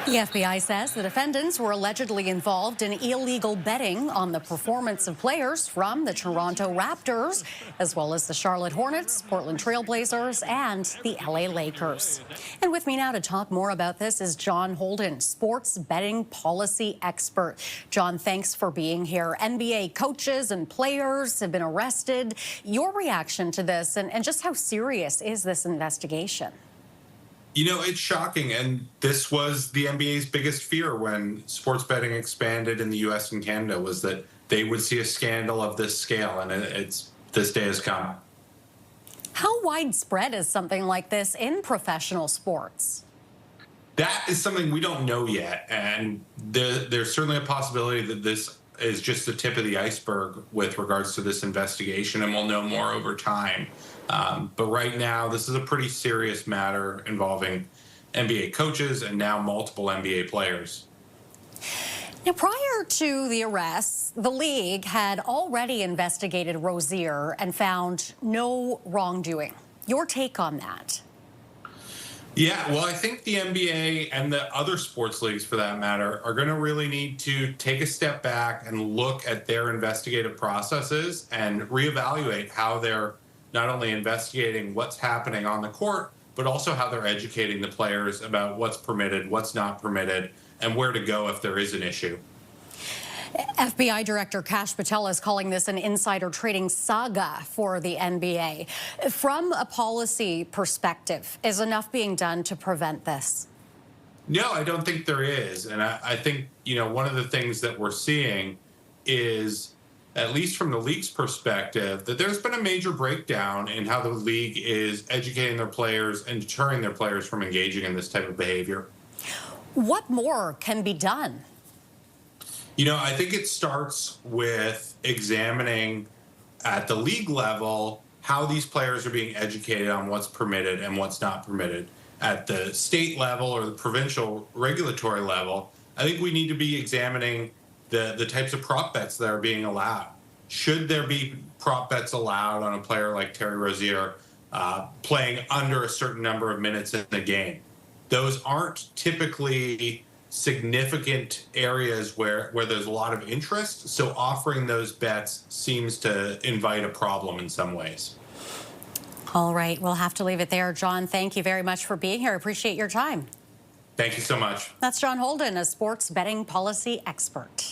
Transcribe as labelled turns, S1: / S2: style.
S1: The FBI says the defendants were allegedly involved in illegal betting on the performance of players from the Toronto Raptors, as well as the Charlotte Hornets, Portland Trail Blazers, and the LA Lakers. And with me now to talk more about this is John Holden, sports betting policy expert. John, thanks for being here. NBA coaches and players have been arrested. Your reaction to this and just how serious is this investigation?
S2: You know, it's shocking. And this was the NBA's biggest fear when sports betting expanded in the US and Canada, was that they would see a scandal of this scale. And this day has come.
S1: How widespread is something like this in professional sports?
S2: That is something we don't know yet. And there's certainly a possibility that this is just the tip of the iceberg with regards to this investigation, and we'll know more over time. But right now, this is a pretty serious matter involving NBA coaches and now multiple NBA players.
S1: Now, prior to the arrests, the league had already investigated Rozier and found no wrongdoing. Your take on that?
S2: Yeah, well, I think the NBA and the other sports leagues, for that matter, are going to really need to take a step back and look at their investigative processes and reevaluate how they're not only investigating what's happening on the court, but also how they're educating the players about what's permitted, what's not permitted, and where to go if there is an issue.
S1: FBI Director Kash Patel is calling this an insider trading saga for the NBA. From a policy perspective, is enough being done to prevent this?
S2: No, I don't think there is. And I think, you know, one of the things that we're seeing is, at least from the league's perspective, that there's been a major breakdown in how the league is educating their players and deterring their players from engaging in this type of behavior.
S1: What more can be done?
S2: You know, I think it starts with examining at the league level how these players are being educated on what's permitted and what's not permitted. At the state level or the provincial regulatory level, I think we need to be examining the types of prop bets that are being allowed. Should there be prop bets allowed on a player like Terry Rozier playing under a certain number of minutes in the game? Those aren't typically significant areas where there's a lot of interest, so offering those bets seems to invite a problem in some ways.
S1: All right, we'll have to leave it there. John, thank you very much for being here. I appreciate your time.
S2: Thank you so much.
S1: That's John Holden, a sports betting policy expert.